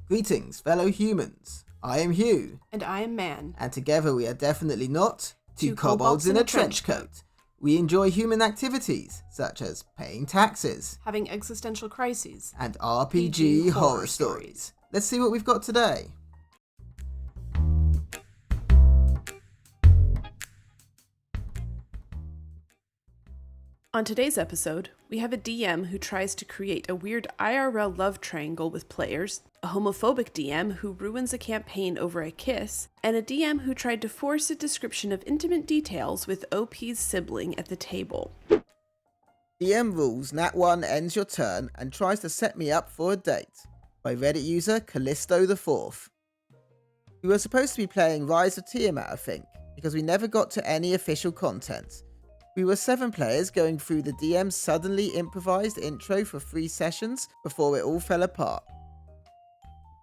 Greetings, fellow humans. I am Hugh. And I am Man. And together we are definitely not Two kobolds in a trench coat. We enjoy human activities, such as paying taxes, having existential crises, and RPG horror stories. Let's see what we've got today. On today's episode, we have a DM who tries to create a weird IRL love triangle with players, a homophobic DM who ruins a campaign over a kiss, and a DM who tried to force a description of intimate details with OP's sibling at the table. DM rules Nat 1 ends your turn and tries to set me up for a date, by Reddit user Callisto the Fourth. We were supposed to be playing Rise of Tiamat, I think, because we never got to any official content. We were 7 players going through the DM's suddenly improvised intro for 3 sessions before it all fell apart.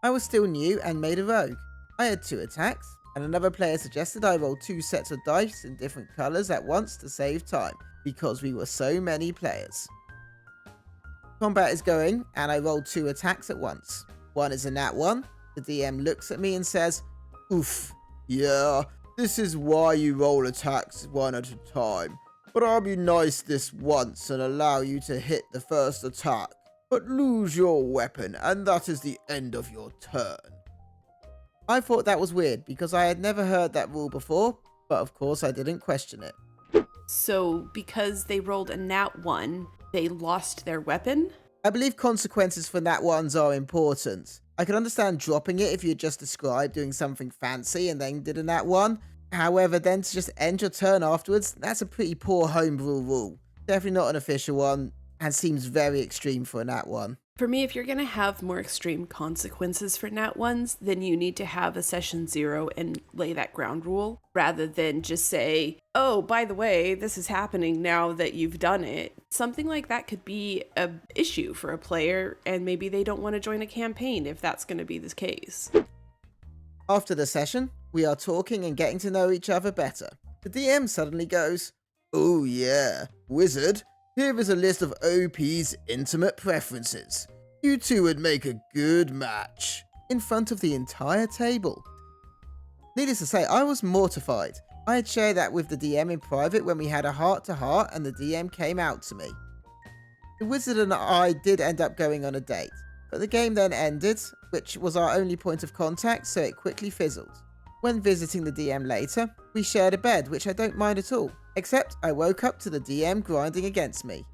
I was still new and made a rogue. I had 2 attacks, and another player suggested I roll 2 sets of dice in different colours at once to save time, because we were so many players. Combat is going, and I rolled 2 attacks at once. One is a nat 1, the DM looks at me and says, "Oof, yeah, this is why you roll attacks one at a time. But I'll be nice this once and allow you to hit the first attack, but lose your weapon, and that is the end of your turn." I thought that was weird because I had never heard that rule before, but of course I didn't question it. So, because they rolled a nat 1, they lost their weapon? I believe consequences for nat 1s are important. I could understand dropping it if you had just described doing something fancy and then did a nat 1. However, then to just end your turn afterwards, that's a pretty poor homebrew rule. Definitely not an official one, and seems very extreme for a nat 1. For me, if you're going to have more extreme consequences for nat 1s, then you need to have a session 0 and lay that ground rule, rather than just say, oh, by the way, this is happening now that you've done it. Something like that could be an issue for a player, and maybe they don't want to join a campaign if that's going to be the case. After the session, we are talking and getting to know each other better. The DM suddenly goes, "Oh yeah, wizard, here is a list of OP's intimate preferences. You two would make a good match," in front of the entire table. Needless to say, I was mortified. I had shared that with the DM in private when we had a heart-to-heart and the DM came out to me. The wizard and I did end up going on a date, but the game then ended, which was our only point of contact, so it quickly fizzled. When visiting the DM later, we shared a bed, which I don't mind at all, except I woke up to the DM grinding against me.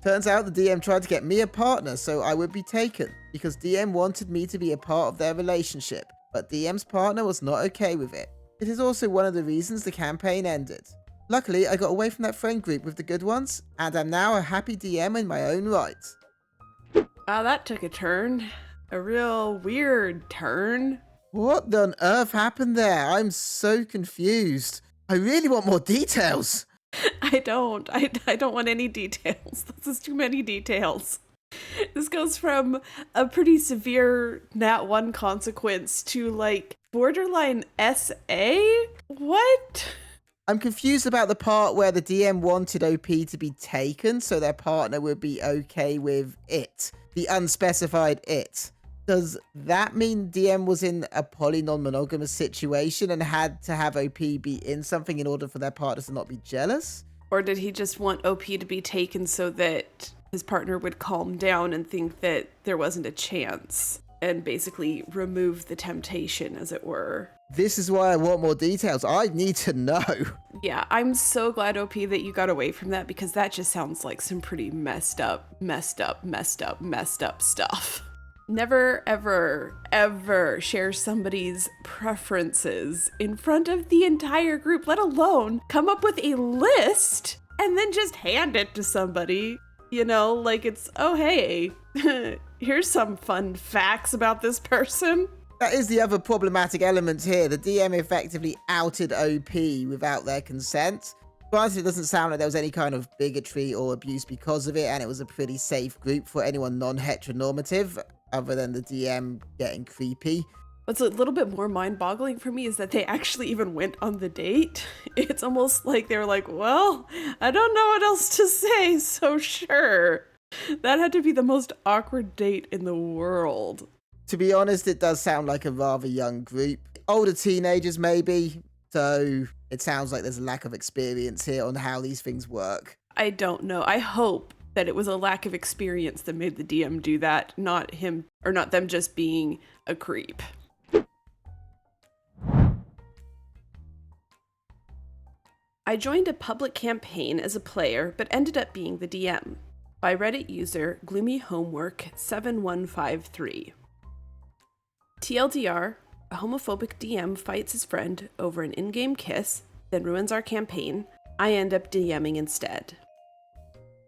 Turns out the DM tried to get me a partner so I would be taken, because DM wanted me to be a part of their relationship, but DM's partner was not okay with it. It is also one of the reasons the campaign ended. Luckily, I got away from that friend group with the good ones, and am now a happy DM in my own right. Wow, that took a turn. A real weird turn. What on earth happened there? I'm so confused. I really want more details. I don't want any details. This is too many details. This goes from a pretty severe nat 1 consequence to like borderline SA? What? I'm confused about the part where the DM wanted OP to be taken so their partner would be okay with it. The unspecified it. Does that mean DM was in a poly non-monogamous situation and had to have OP be in something in order for their partners to not be jealous? Or did he just want OP to be taken so that his partner would calm down and think that there wasn't a chance and basically remove the temptation, as it were? This is why I want more details. I need to know. Yeah, I'm so glad, OP, that you got away from that, because that just sounds like some pretty messed up stuff. Never, ever, ever share somebody's preferences in front of the entire group, let alone come up with a list and then just hand it to somebody. You know, like it's, oh, hey, here's some fun facts about this person. That is the other problematic element here. The DM effectively outed OP without their consent. Granted, it doesn't sound like there was any kind of bigotry or abuse because of it, and it was a pretty safe group for anyone non-heteronormative, other than the DM getting creepy. What's a little bit more mind-boggling for me is that they actually even went on the date. It's almost like they were like, well, I don't know what else to say, so sure. That had to be the most awkward date in the world. To be honest, it does sound like a rather young group. Older teenagers, maybe. So it sounds like there's a lack of experience here on how these things work. I don't know. I hope that it was a lack of experience that made the DM do that, not him, or not them just being a creep. I joined a public campaign as a player, but ended up being the DM. By Reddit user GloomyHomework7153. TLDR, a homophobic DM fights his friend over an in-game kiss, then ruins our campaign. I end up DMing instead.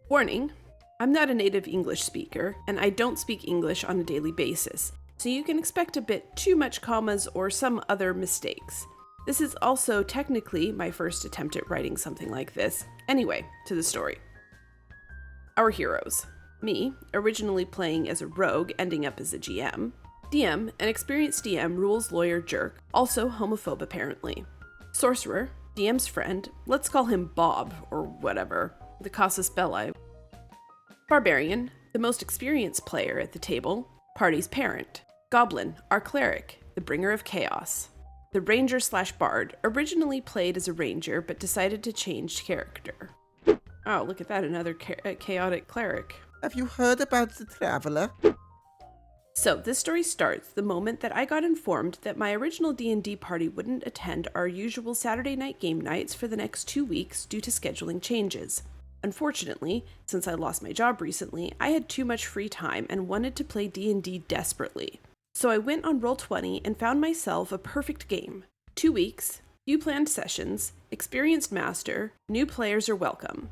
Warning, I'm not a native English speaker, and I don't speak English on a daily basis, so you can expect a bit too much commas or some other mistakes. This is also technically my first attempt at writing something like this. Anyway, to the story. Our heroes. Me, originally playing as a rogue, ending up as a GM. DM, an experienced DM, rules lawyer jerk, also homophobe apparently. Sorcerer, DM's friend, let's call him Bob, or whatever, the casus belli. Barbarian, the most experienced player at the table, party's parent. Goblin, our cleric, the bringer of chaos. The ranger/bard, originally played as a ranger but decided to change character. Oh, look at that, another chaotic cleric. Have you heard about the Traveler? So this story starts the moment that I got informed that my original D&D party wouldn't attend our usual Saturday night game nights for the next 2 weeks due to scheduling changes. Unfortunately, since I lost my job recently, I had too much free time and wanted to play D&D desperately. So I went on Roll20 and found myself a perfect game. 2 weeks, few planned sessions, experienced master, new players are welcome.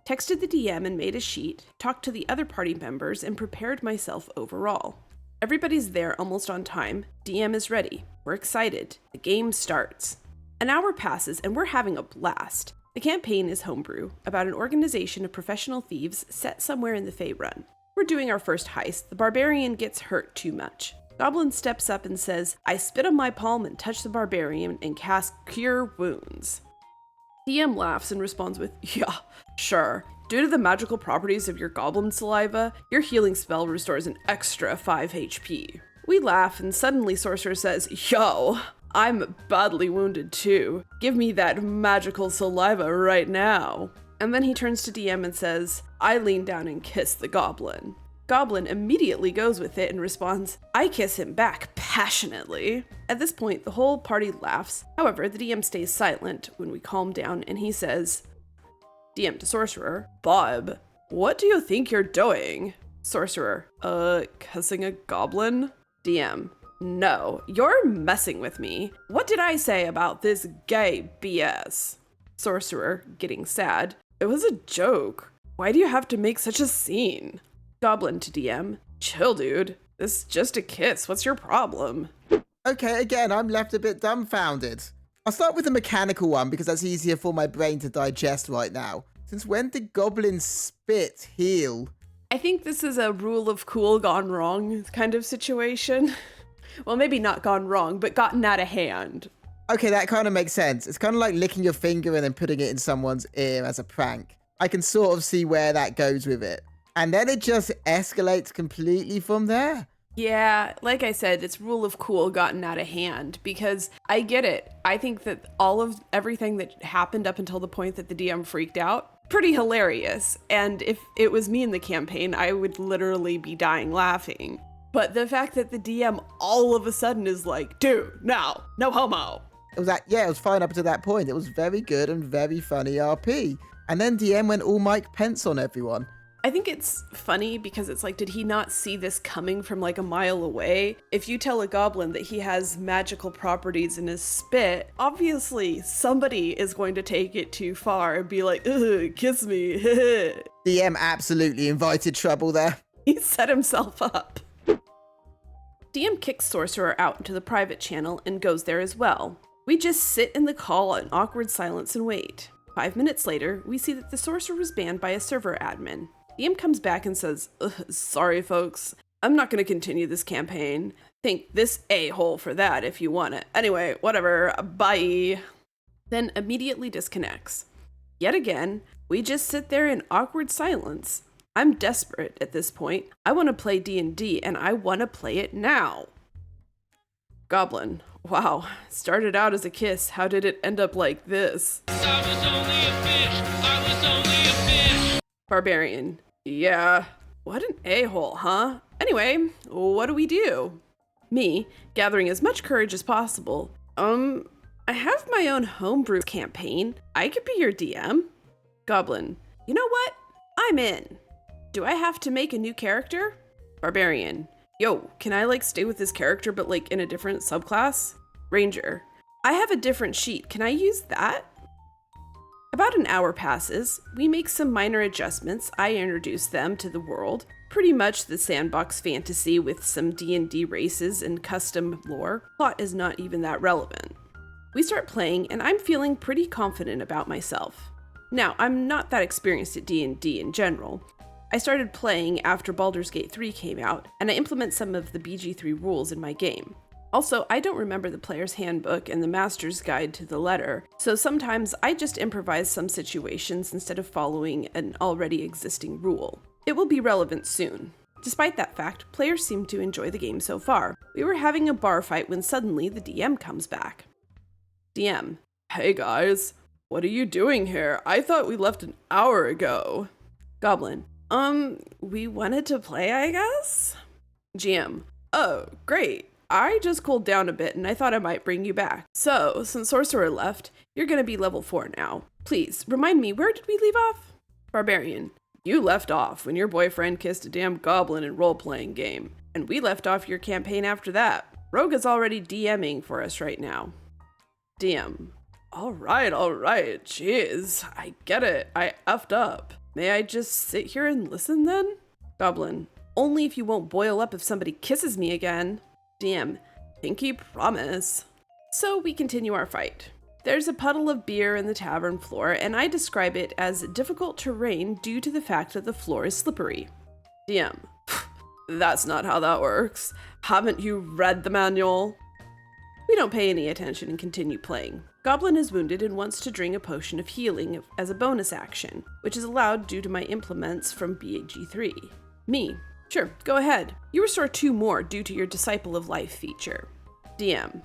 Texted the DM and made a sheet, talked to the other party members, and prepared myself overall. Everybody's there almost on time, DM is ready, we're excited, the game starts. An hour passes and we're having a blast. The campaign is homebrew, about an organization of professional thieves set somewhere in the Faerun. We're doing our first heist, the barbarian gets hurt too much. Goblin steps up and says, I spit on my palm and touch the barbarian and cast Cure Wounds. DM laughs and responds with, yeah, sure. Due to the magical properties of your goblin saliva, your healing spell restores an extra 5 HP. We laugh and suddenly Sorcerer says, yo, I'm badly wounded too. Give me that magical saliva right now. And then he turns to DM and says, I lean down and kiss the goblin. Goblin immediately goes with it and responds, I kiss him back passionately. At this point, the whole party laughs. However, the DM stays silent when we calm down and he says, DM to Sorcerer, Bob, what do you think you're doing? Sorcerer, kissing a goblin? DM, no, you're messing with me. What did I say about this gay BS? Sorcerer, getting sad, it was a joke. Why do you have to make such a scene? Goblin to DM, chill dude, this is just a kiss, what's your problem? Okay, again, I'm left a bit dumbfounded. I'll start with the mechanical one because that's easier for my brain to digest right now. Since when did goblins spit heal? I think this is a rule of cool gone wrong kind of situation. Well, maybe not gone wrong, but gotten out of hand. Okay, that kind of makes sense. It's kind of like licking your finger and then putting it in someone's ear as a prank. I can sort of see where that goes with it. And then it just escalates completely from there. Yeah, like I said, it's rule of cool gotten out of hand because I get it. I think that all of everything that happened up until the point that the DM freaked out, pretty hilarious. And if it was me in the campaign, I would literally be dying laughing. But the fact that the DM all of a sudden is like, dude, no homo. It was like, yeah, it was fine up to that point. It was very good and very funny RP. And then DM went all Mike Pence on everyone. I think it's funny because it's like, did he not see this coming from like a mile away? If you tell a goblin that he has magical properties in his spit, obviously somebody is going to take it too far and be like, ugh, kiss me. DM absolutely invited trouble there. He set himself up. DM kicks Sorcerer out into the private channel and goes there as well. We just sit in the call in awkward silence and wait. 5 minutes later, we see that the Sorcerer was banned by a server admin. DM comes back and says, sorry folks, I'm not going to continue this campaign. Thank this a-hole for that if you want it. Anyway, whatever, bye. Then immediately disconnects. Yet again, we just sit there in awkward silence. I'm desperate at this point. I want to play D&D, and I want to play it now. Goblin. Wow, started out as a kiss. How did it end up like this? I was only a fish. I was only a fish. Barbarian. Yeah. What an a-hole, huh? Anyway, what do we do? Me, gathering as much courage as possible. I have my own homebrew campaign. I could be your DM. Goblin. You know what? I'm in. Do I have to make a new character? Barbarian. Yo, can I stay with this character but in a different subclass? Ranger. I have a different sheet. Can I use that? About an hour passes. We make some minor adjustments. I introduce them to the world. Pretty much the sandbox fantasy with some D&D races and custom lore. Plot is not even that relevant. We start playing and I'm feeling pretty confident about myself. Now, I'm not that experienced at D&D in general. I started playing after Baldur's Gate 3 came out, and I implement some of the BG3 rules in my game. Also, I don't remember the player's handbook and the master's guide to the letter, so sometimes I just improvise some situations instead of following an already existing rule. It will be relevant soon. Despite that fact, players seem to enjoy the game so far. We were having a bar fight when suddenly the DM comes back. DM. Hey guys, what are you doing here? I thought we left an hour ago. Goblin. We wanted to play, I guess? GM. Oh, great. I just cooled down a bit and I thought I might bring you back. So, since Sorcerer left, you're gonna be level 4 now. Please, remind me, where did we leave off? Barbarian. You left off when your boyfriend kissed a damn goblin in role-playing game. And we left off your campaign after that. Rogue is already DMing for us right now. DM. Alright. Jeez, I get it. I effed up. May I just sit here and listen then? Goblin. Only if you won't boil up if somebody kisses me again. DM. Pinky promise. So we continue our fight. There's a puddle of beer in the tavern floor, and I describe it as difficult terrain due to the fact that the floor is slippery. DM. That's not how that works. Haven't you read the manual? We don't pay any attention and continue playing. Goblin is wounded and wants to drink a potion of healing as a bonus action, which is allowed due to my implements from BG3. Me. Sure, go ahead. You restore 2 more due to your Disciple of Life feature. DM.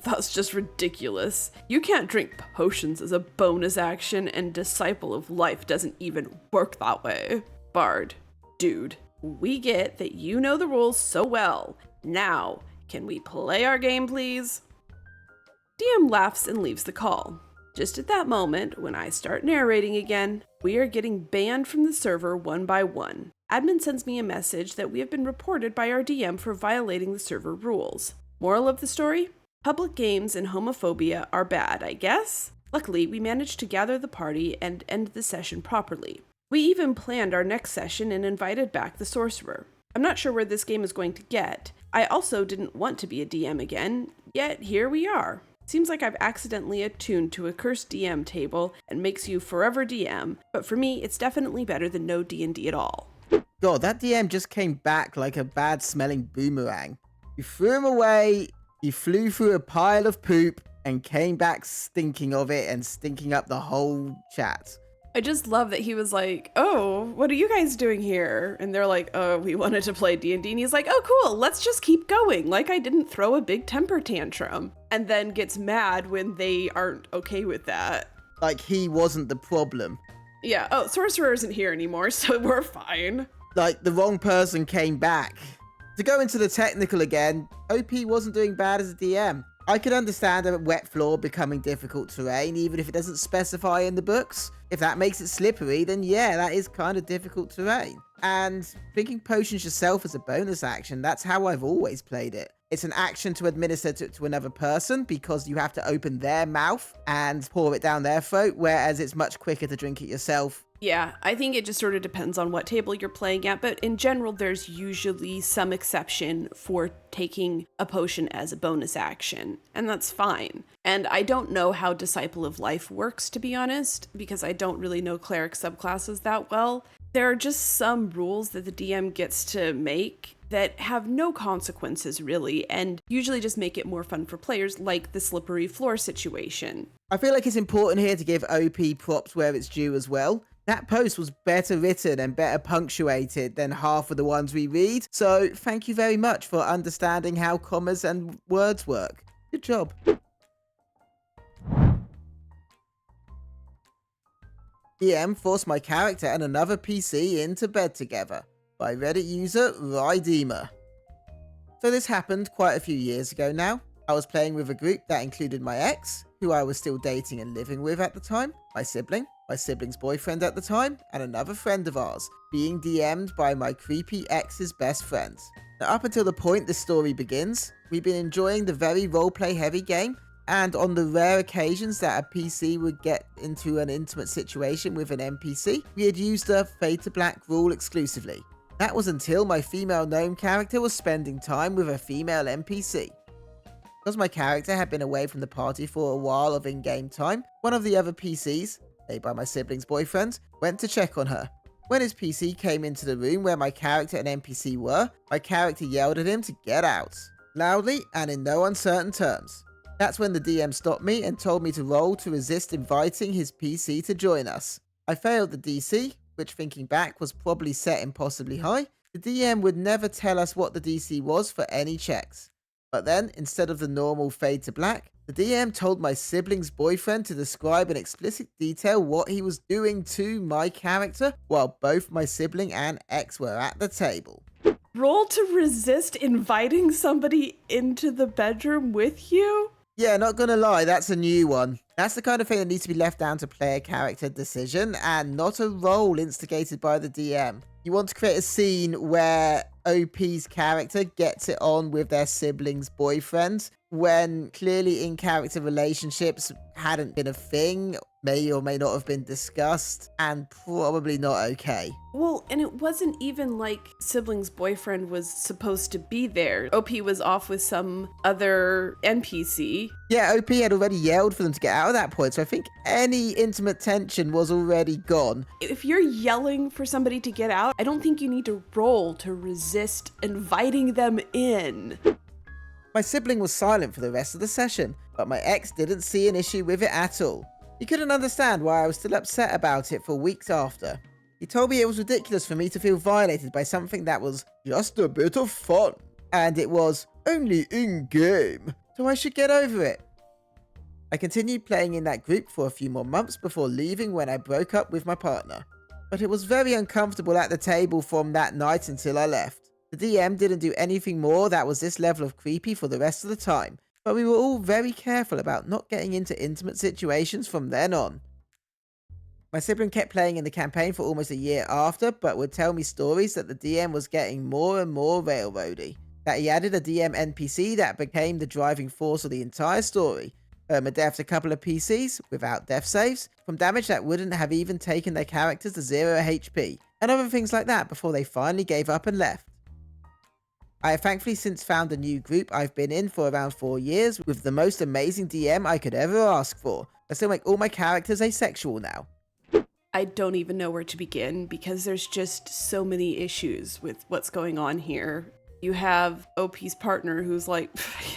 That's just ridiculous. You can't drink potions as a bonus action, and Disciple of Life doesn't even work that way. Bard. Dude, we get that you know the rules so well. Now, can we play our game, please? DM laughs and leaves the call. Just at that moment, when I start narrating again, we are getting banned from the server one by one. Admin sends me a message that we have been reported by our DM for violating the server rules. Moral of the story? Public games and homophobia are bad, I guess? Luckily, we managed to gather the party and end the session properly. We even planned our next session and invited back the sorcerer. I'm not sure where this game is going to get. I also didn't want to be a DM again, yet here we are. Seems like I've accidentally attuned to a cursed DM table and makes you forever DM, but for me, it's definitely better than no D&D at all. God, that DM just came back like a bad-smelling boomerang. You threw him away, he flew through a pile of poop, and came back stinking of it and stinking up the whole chat. I just love that he was like, oh, what are you guys doing here? And they're like, oh, we wanted to play D&D. And he's like, oh, cool, let's just keep going. Like I didn't throw a big temper tantrum. And then gets mad when they aren't okay with that. Like he wasn't the problem. Yeah, oh, Sorcerer isn't here anymore, so we're fine. Like the wrong person came back. To go into the technical again, OP wasn't doing bad as a DM. I could understand a wet floor becoming difficult terrain, even if it doesn't specify in the books. If that makes it slippery, then yeah, that is kind of difficult terrain. And drinking potions yourself as a bonus action, that's how I've always played it. It's an action to administer to another person because you have to open their mouth and pour it down their throat, whereas it's much quicker to drink it yourself. Yeah, I think it just sort of depends on what table you're playing at, but in general, there's usually some exception for taking a potion as a bonus action, and that's fine. And I don't know how Disciple of Life works, to be honest, because I don't really know cleric subclasses that well. There are just some rules that the DM gets to make that have no consequences, really, and usually just make it more fun for players, like the slippery floor situation. I feel like it's important here to give OP props where it's due as well. That post was better written and better punctuated than half of the ones we read, so thank you very much for understanding how commas and words work. Good job. DM forced my character and another PC into bed together by Reddit user Rydeemer. So this happened quite a few years ago now. I was playing with a group that included my ex, who I was still dating and living with at the time, my sibling, my sibling's boyfriend at the time, and another friend of ours, being DM'd by my creepy ex's best friends. Now up until the point this story begins, we've been enjoying the very roleplay heavy game, and on the rare occasions that a PC would get into an intimate situation with an NPC, we had used the Fade to Black rule exclusively. That was until my female gnome character was spending time with a female NPC. Because my character had been away from the party for a while of in-game time, one of the other PCs, played by my sibling's boyfriend, went to check on her. When his PC came into the room where my character and NPC were, my character yelled at him to get out, loudly and in no uncertain terms. That's when the DM stopped me and told me to roll to resist inviting his PC to join us. I failed the DC, which thinking back was probably set impossibly high. The DM would never tell us what the DC was for any checks. But then, instead of the normal fade to black, the DM told my sibling's boyfriend to describe in explicit detail what he was doing to my character while both my sibling and ex were at the table. Roll to resist inviting somebody into the bedroom with you? Yeah, not gonna lie, that's a new one. That's the kind of thing that needs to be left down to player character decision and not a role instigated by the DM. You want to create a scene where OP's character gets it on with their sibling's boyfriend when clearly in-character relationships hadn't been a thing, may or may not have been discussed, and probably not okay. Well, and it wasn't even like sibling's boyfriend was supposed to be there. OP was off with some other NPC. Yeah, OP had already yelled for them to get out at that point, so I think any intimate tension was already gone. If you're yelling for somebody to get out, I don't think you need to roll to resist inviting them in. My sibling was silent for the rest of the session, but my ex didn't see an issue with it at all. He couldn't understand why I was still upset about it for weeks after. He told me it was ridiculous for me to feel violated by something that was just a bit of fun, and it was only in-game, so I should get over it. I continued playing in that group for a few more months before leaving when I broke up with my partner. But it was very uncomfortable at the table from that night until I left. The DM didn't do anything more that was this level of creepy for the rest of the time, but we were all very careful about not getting into intimate situations from then on. My sibling kept playing in the campaign for almost a year after, but would tell me stories that the DM was getting more and more railroady, that he added a DM NPC that became the driving force of the entire story, deaths a couple of PCs without death saves, from damage that wouldn't have even taken their characters to 0 HP, and other things like that before they finally gave up and left. I have thankfully since found a new group I've been in for around 4 years with the most amazing DM I could ever ask for. I still make all my characters asexual now. I don't even know where to begin because there's just so many issues with what's going on here. You have OP's partner who's like,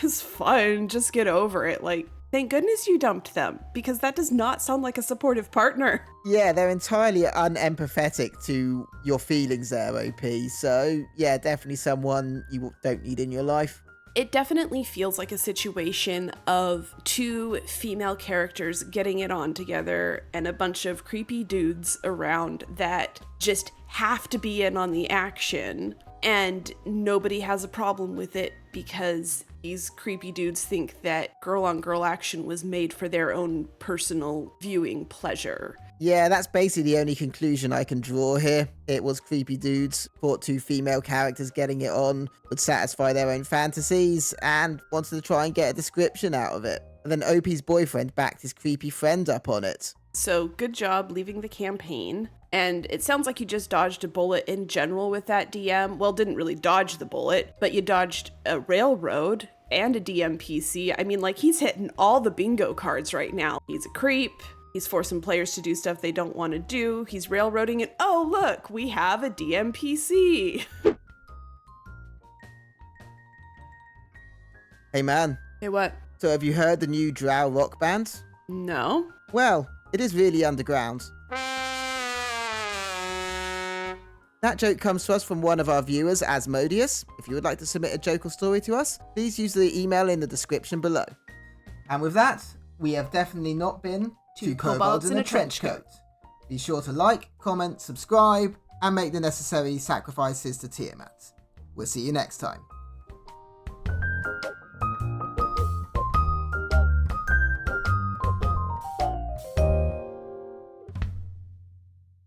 it's fine, just get over it. Like, thank goodness you dumped them because that does not sound like a supportive partner. Yeah, they're entirely unempathetic to your feelings there, OP. So yeah, definitely someone you don't need in your life. It definitely feels like a situation of two female characters getting it on together and a bunch of creepy dudes around that just have to be in on the action, and nobody has a problem with it because these creepy dudes think that girl-on-girl action was made for their own personal viewing pleasure. Yeah, that's basically the only conclusion I can draw here. It was creepy dudes, thought two female characters getting it on would satisfy their own fantasies, and wanted to try and get a description out of it. And then OP's boyfriend backed his creepy friend up on it. So good job leaving the campaign. And it sounds like you just dodged a bullet in general with that DM. Well, didn't really dodge the bullet, but you dodged a railroad and a DM PC. I mean, like, he's hitting all the bingo cards right now. He's a creep. He's forcing players to do stuff they don't want to do. He's railroading it. Oh, look, we have a DM PC. Hey man. Hey, what? So have you heard the new drow rock band? No. Well, it is really underground. That joke comes to us from one of our viewers, Asmodeus. If you would like to submit a joke or story to us, please use the email in the description below. And with that, we have definitely not been Two kobolds in a trench coat. Be sure to like, comment, subscribe, and make the necessary sacrifices to Tiamat. We'll see you next time.